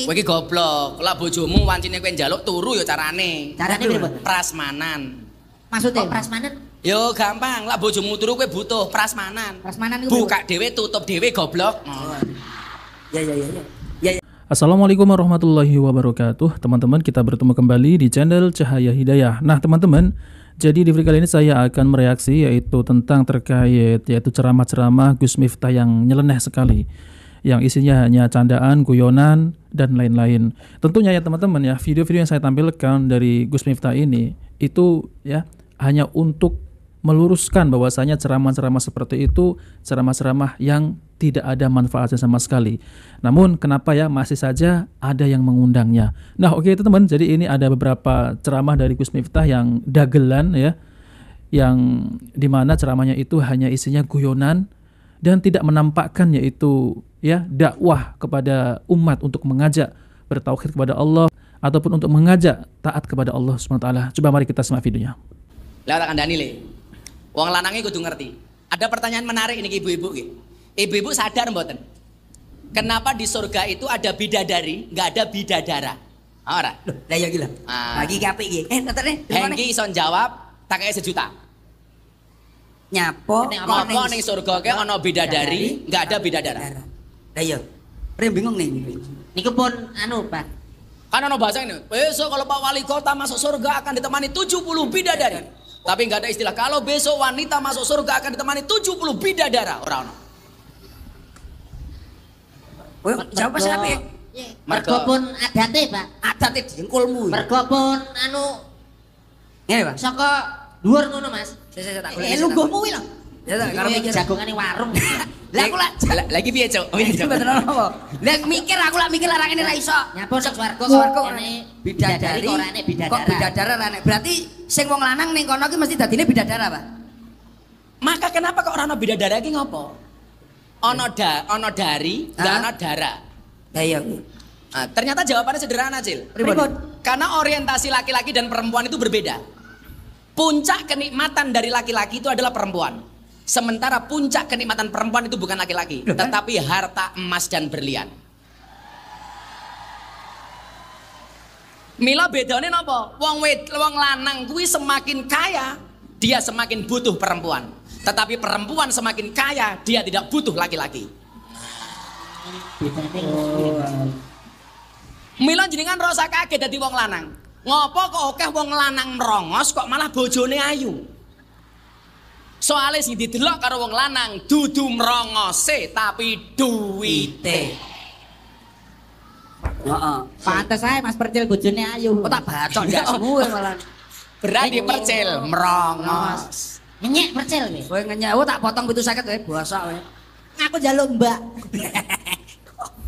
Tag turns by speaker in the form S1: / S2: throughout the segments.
S1: Kowe iki goblok. Lah bojomu wancine kowe njaluk turu ya carane.
S2: Carane piye, Pak?
S1: Prasmanan.
S2: Maksudnya prasmanan?
S1: Yo gampang, lah bojomu turu kowe butuh prasmanan.
S2: Prasmanan iku
S1: buka dhewe tutup dhewe goblok.
S2: Ya.
S3: Assalamualaikum warahmatullahi wabarakatuh. Teman-teman, kita bertemu kembali di channel Cahaya Hidayah. Nah teman-teman, jadi di video kali ini saya akan mereaksi yaitu tentang terkait yaitu ceramah-ceramah Gus Miftah yang nyeleneh sekali, yang isinya hanya candaan, guyonan, dan lain-lain. Tentunya ya teman-teman ya, video-video yang saya tampilkan dari Gus Miftah ini itu ya hanya untuk meluruskan bahwasanya ceramah-ceramah seperti itu ceramah-ceramah yang tidak ada manfaatnya sama sekali. Namun kenapa ya masih saja ada yang mengundangnya. Nah oke teman-teman, jadi ini ada beberapa ceramah dari Gus Miftah yang dagelan ya, yang dimana ceramahnya itu hanya isinya guyonan dan tidak menampakkan yaitu ya dakwah kepada umat untuk mengajak bertauhid kepada Allah ataupun untuk mengajak taat kepada Allah SWT. Coba mari kita simak videonya.
S1: Lah tak kandhani le. Wong lanange kudu ngerti. Ada pertanyaan menarik ini ibu-ibu iki. Ibu-ibu sadar mboten? Kenapa di surga itu ada bidadari, enggak ada bidadara? Ora.
S2: Loh, lah ya gila. Lagi ki apik iki. Ngetene.
S1: Hengki iso jawab, tak kaya sejuta.
S2: Nyapo
S1: Ngopo ning surga ke ana bidadari, enggak ada bidadara.
S2: Lah ya. Rem bingung nih. Niku pun anu, Pak.
S1: Kan ana bahasa ini, besok kalau Pak Wali Kota masuk surga akan ditemani 70 bidadari. Tapi nggak ada istilah kalau besok wanita masuk surga akan ditemani 70 bidadara. Ora ono.
S2: Jawab siapa ya?
S4: Mergo pun adate, Pak.
S2: Adate jengkulmu.
S4: Mergo pun anu
S2: ngene, Pak.
S4: saka dhuwur ngono, Mas.
S2: Saya tak golek.
S4: Lungguhmu kuwi lho.
S2: Ya tak karo mikir
S4: jagongane warung.
S2: Lah aku
S1: lagi piye, Cuk? Oh iya, Cuk.
S2: bener apa? Lah mikir aku lak mikir larang ini ra iso.
S4: Nyapun sak swarga
S2: Swarga
S4: bidadari kok rene bidadara.
S2: Kok bidadara rene? Berarti sing wong lanang ning kono ki mesti dadine bidadara, Pak.
S1: Maka kenapa kok ora ono bidadara iki ngopo? Ono dari, enggak ono dara.
S2: Lah iya.
S1: Nah, ternyata jawabannya sederhana, Cil.
S2: Pripun?
S1: Karena orientasi laki-laki dan perempuan itu berbeda. Puncak kenikmatan dari laki-laki itu adalah perempuan. Sementara puncak kenikmatan perempuan itu bukan laki-laki, tetapi harta emas dan berlian. Mila bedane napa? Wong lanang kuwi semakin kaya, dia semakin butuh perempuan. Tetapi perempuan semakin kaya, dia tidak butuh laki-laki. Mila jenengan rasa kaget dadi wong lanang. Ngopo kok akeh wong lanang merongos kok malah bojone ayu? Soalnya sing didelok karo wong lanang dudu merongose tapi duwite.
S2: Heeh.
S4: Pantes ae Mas Percil bojone ayu.
S2: Kok tak bacok ndak semua malah.
S1: Berarti percil merongos.
S4: Nyenyek Percil kowe.
S2: Kowe ngenyek tak potong 750 wae bosok wae.
S4: Aku njaluk Mbak.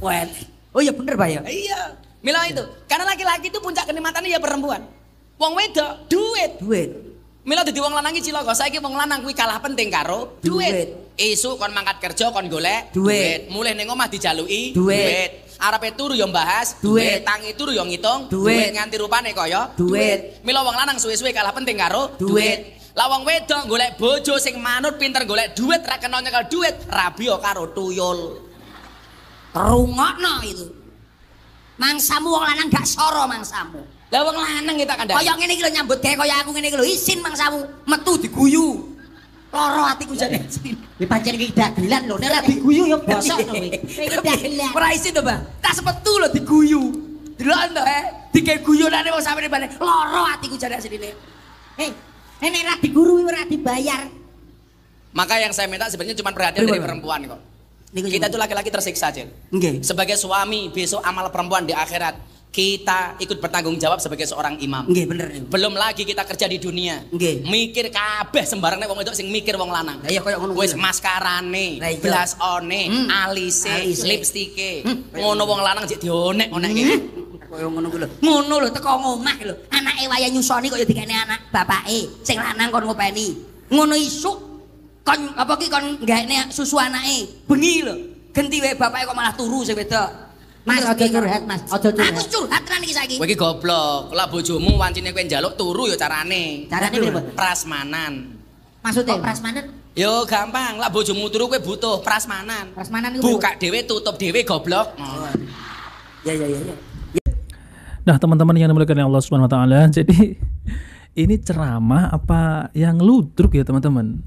S2: Wet. Oh iya bener, Pak ya.
S1: Iya. Mila itu. Karena laki-laki itu puncak kenikmatannya ya perempuan. Wong wedok duit. Mila dadi wong lanang iki cilaka. Saiki wong lanang kuwi kalah penting karo duit. Esuk kon mangkat kerja kon golek duit. Mulih ning omah dijaluki duit. Arepe turu yo mbahas duit. Tangi turu yo ngitung duit. Nganti rupane kaya duit. Mila wong lanang suwe-suwe kalah penting karo duit. Lah wong wedok golek bojo sing manut pinter golek duit ra kena nyekel duit, rabi yo karo tuyul.
S2: Rungokno itu. Mangsamu wong lanang gak soro mangsamu.
S1: Lah wong lanang kita kandhani.
S2: Kaya ngene iki lho nyambut gawe kaya aku ngene iki lho isin mangsamu metu diguyu. Loro atiku jane.
S4: Kuwi pancen iki dagelan lho, nek ora diguyu ya bosok to kowe. Iki dagelan.
S2: Ora isin to, Mbak. Tak sepetu lho diguyu. Delok to, dike guyonane wong sampe bane. Loro atiku jane asline.
S4: Nek ora diguru ora dibayar.
S1: Maka yang saya minta sebenarnya cuma perhatian dari perempuan kok. Kita itu laki-laki tersiksa, Cil.
S2: Nggih.
S1: Sebagai suami, besok amal perempuan di akhirat kita ikut bertanggung jawab sebagai seorang imam.
S2: Nggih, bener.
S1: Belum lagi kita kerja di dunia.
S2: Nggih.
S1: Mikir kabeh sembarangnya wong wedok sing mikir wong lanang.
S2: Lah iya koyo ngono.
S1: Wis maskarane, blasone, alise, lipstike. Ngono wong lanang jek dionek-onekke.
S2: Koyo ngono ku lho. Ngono lho teko omah lho. Anake waya nyusoni kok ya dikene anak bapake. Sing lanang kon ngopeni. Ngono isuk kon apa ki kon gaene susu anake. Bengi lho. Genti wae bapake kok malah turu sing wedok.
S4: Mas aja curhat, Mas. Aja curhat.
S2: Aku curhat tenan iki saiki.
S1: Kowe iki goblok. Lah bojomu wancine kowe njaluk turu ya carane.
S4: Carane piye, Pak?
S1: Prasmanan.
S4: Maksudnya prasmanan?
S1: Yo gampang, lah bojomu turu kowe butuh prasmanan.
S4: Prasmanan iku
S1: buka dhewe tutup dhewe goblok.
S2: Ya.
S3: Nah, teman-teman yang dimuliakan oleh Allah Subhanahu wa taala, jadi ini ceramah apa yang ludruk ya, teman-teman?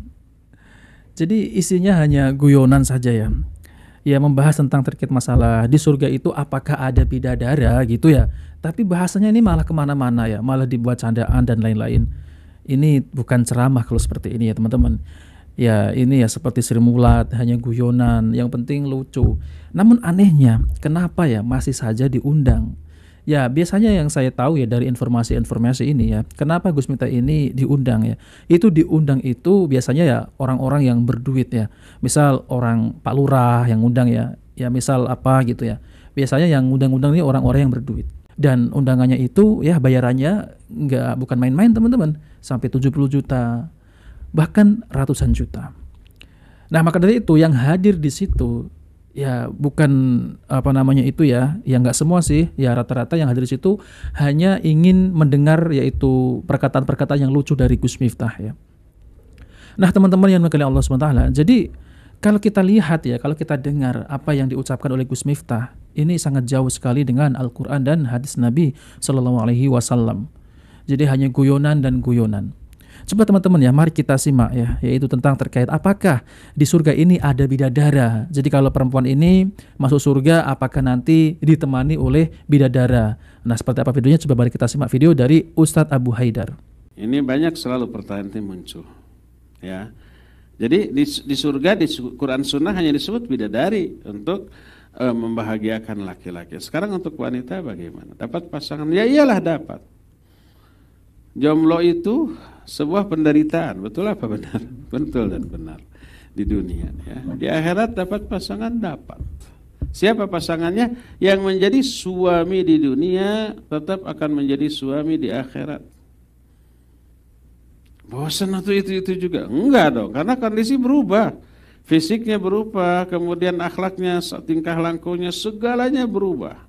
S3: Jadi isinya hanya guyonan saja ya. Ya, membahas tentang terkait masalah di surga itu apakah ada bidadara gitu ya. Tapi bahasanya ini malah kemana-mana ya, malah dibuat candaan dan lain-lain. Ini bukan ceramah kalau seperti ini ya, teman-teman. Ya, ini ya seperti Sri Mulat, hanya guyonan, yang penting lucu. Namun anehnya, kenapa ya masih saja diundang? Ya, biasanya yang saya tahu ya dari informasi-informasi ini ya, kenapa Gus Miftah ini diundang ya? Itu diundang itu biasanya ya orang-orang yang berduit ya. Misal orang Pak Lurah yang undang ya, ya misal apa gitu ya. Biasanya yang undang-undang ini orang-orang yang berduit. Dan undangannya itu ya bayarannya bukan main-main, teman-teman. Sampai 70 juta, bahkan ratusan juta. Nah, maka dari itu yang hadir di situ ya bukan apa namanya itu ya nggak semua sih, ya rata-rata yang hadir di situ hanya ingin mendengar yaitu perkataan-perkataan yang lucu dari Gus Miftah ya. Nah, teman-teman yang dimuliakan Allah Subhanahu wa taala, jadi kalau kita lihat ya, kalau kita dengar apa yang diucapkan oleh Gus Miftah, ini sangat jauh sekali dengan Al-Qur'an dan hadis Nabi Shallallahu alaihi wasallam. Jadi hanya guyonan dan guyonan. Coba teman-teman ya, mari kita simak ya, yaitu tentang terkait apakah di surga ini ada bidadara. Jadi kalau perempuan ini masuk surga, apakah nanti ditemani oleh bidadara? Nah, seperti apa videonya? Coba mari kita simak video dari Ustadz Abu Haidar.
S5: Ini banyak selalu pertanyaan yang muncul, ya. Jadi di surga di Quran Sunnah hanya disebut bidadari untuk membahagiakan laki-laki. Sekarang untuk wanita bagaimana? Dapat pasangan? Ya iyalah dapat. Jomblo itu sebuah penderitaan, betul apa benar? Betul dan benar di dunia ya. Di akhirat dapat pasangan, dapat. Siapa pasangannya? Yang menjadi suami di dunia tetap akan menjadi suami di akhirat. Bosan atau itu juga? Enggak dong, karena kondisi berubah. Fisiknya berubah, kemudian akhlaknya, tingkah lakunya, segalanya berubah.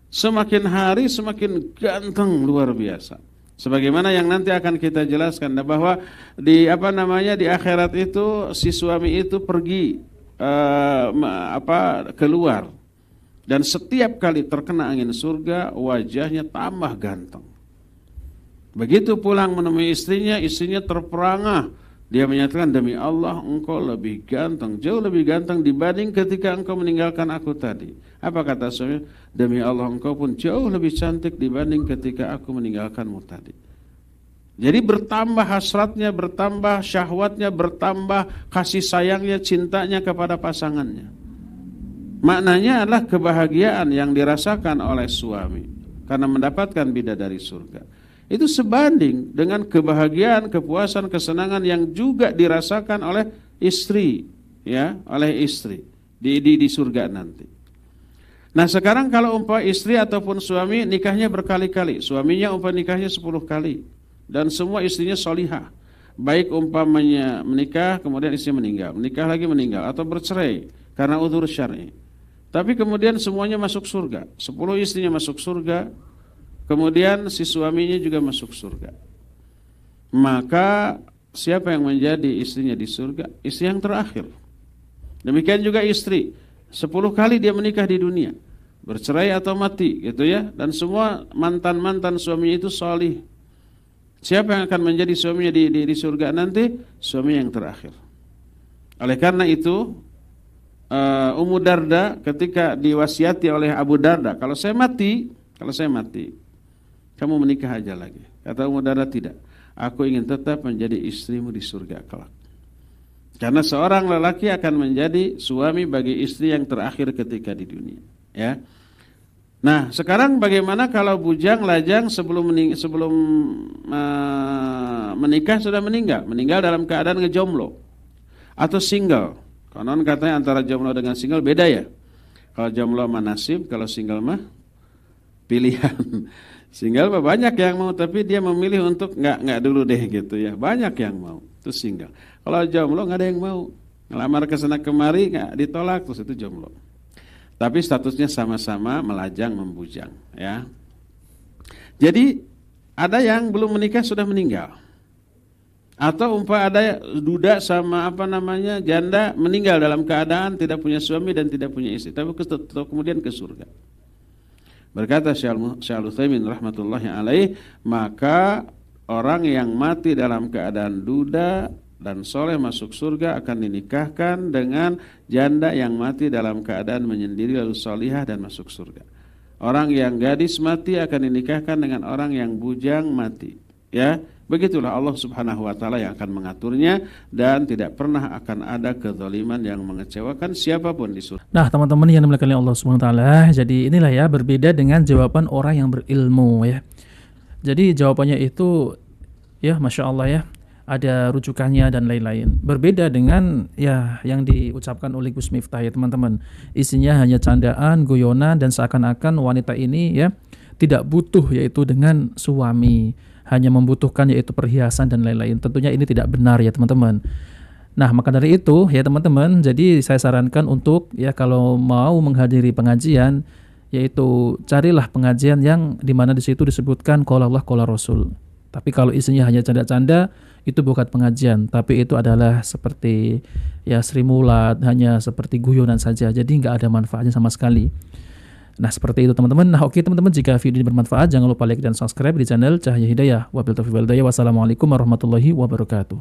S5: Semakin hari semakin ganteng luar biasa. Sebagaimana yang nanti akan kita jelaskan bahwa di di akhirat itu si suami itu pergi keluar dan setiap kali terkena angin surga wajahnya tambah ganteng. Begitu pulang menemui istrinya terperangah. Dia menyatakan, demi Allah engkau lebih ganteng, jauh lebih ganteng dibanding ketika engkau meninggalkan aku tadi. Apa kata suami? Demi Allah engkau pun jauh lebih cantik dibanding ketika aku meninggalkanmu tadi. Jadi bertambah hasratnya, bertambah syahwatnya, bertambah kasih sayangnya, cintanya kepada pasangannya. Maknanya adalah kebahagiaan yang dirasakan oleh suami karena mendapatkan bidadari surga. Itu sebanding dengan kebahagiaan, kepuasan, kesenangan yang juga dirasakan oleh istri, ya, oleh istri di surga nanti. Nah, sekarang kalau umpama istri ataupun suami nikahnya berkali-kali, suaminya umpama nikahnya 10 kali dan semua istrinya solihah. Baik umpamanya menikah kemudian istrinya meninggal, menikah lagi meninggal atau bercerai karena udzur syar'i. Tapi kemudian semuanya masuk surga, 10 istrinya masuk surga. Kemudian si suaminya juga masuk surga. Maka siapa yang menjadi istrinya di surga? Istri yang terakhir. Demikian juga istri. 10 kali dia menikah di dunia. Bercerai atau mati gitu ya. Dan semua mantan-mantan suaminya itu salih. Siapa yang akan menjadi suaminya di surga nanti? Suami yang terakhir. Oleh karena itu Ummu Darda ketika diwasiati oleh Abu Darda, kalau saya mati, kamu menikah aja lagi. Kata Ummu Darda, tidak. Aku ingin tetap menjadi istrimu di surga kelak. Karena seorang lelaki akan menjadi suami bagi istri yang terakhir ketika di dunia. Ya. Nah, sekarang bagaimana kalau bujang, lajang sebelum menikah sudah meninggal? Meninggal dalam keadaan ngejomblo atau single. Konon katanya antara jomblo dengan single beda ya. Kalau jomblo mah nasib, kalau single mah pilihan. Single banyak yang mau, tapi dia memilih untuk nggak dulu deh gitu ya. Banyak yang mau, itu single. Kalau jomblo nggak ada yang mau, ngelamar ke sana kemari nggak ditolak, terus itu jomblo. Tapi statusnya sama-sama melajang membujang, ya. Jadi ada yang belum menikah sudah meninggal, atau ada duda sama janda meninggal dalam keadaan tidak punya suami dan tidak punya istri, tapi kemudian ke surga. Berkata Syekh Al-Utsaimin rahmatullahi alaih, maka orang yang mati dalam keadaan duda dan soleh masuk surga akan dinikahkan dengan janda yang mati dalam keadaan menyendiri lalu solihah dan masuk surga. Orang yang gadis mati akan dinikahkan dengan orang yang bujang mati. Ya, begitulah Allah Subhanahu wa taala yang akan mengaturnya dan tidak pernah akan ada kezaliman yang mengecewakan siapapun di surga.
S3: Nah, teman-teman yang dimuliakan oleh Allah Subhanahu wa taala, jadi inilah ya berbeda dengan jawaban orang yang berilmu ya. Jadi jawabannya itu ya Masya Allah ya, ada rujukannya dan lain-lain. Berbeda dengan ya yang diucapkan oleh Gus Miftah ya teman-teman. Isinya hanya candaan, guyonan, dan seakan-akan wanita ini ya tidak butuh yaitu dengan suami, hanya membutuhkan yaitu perhiasan dan lain-lain. Tentunya ini tidak benar ya teman-teman. Nah, maka dari itu ya teman-teman, jadi saya sarankan untuk ya kalau mau menghadiri pengajian, yaitu carilah pengajian yang dimana di situ disebutkan qala Allah qala Rasul. Tapi kalau isinya hanya canda-canda, itu bukan pengajian, tapi itu adalah seperti ya Sri Mulat, hanya seperti guyonan saja. Jadi nggak ada manfaatnya sama sekali. Nah, seperti itu teman-teman. Nah, oke teman-teman, jika video ini bermanfaat, jangan lupa like dan subscribe di channel Cahaya Hidayah. Wabillahi taufiq wal hidayah. Wassalamualaikum warahmatullahi wabarakatuh.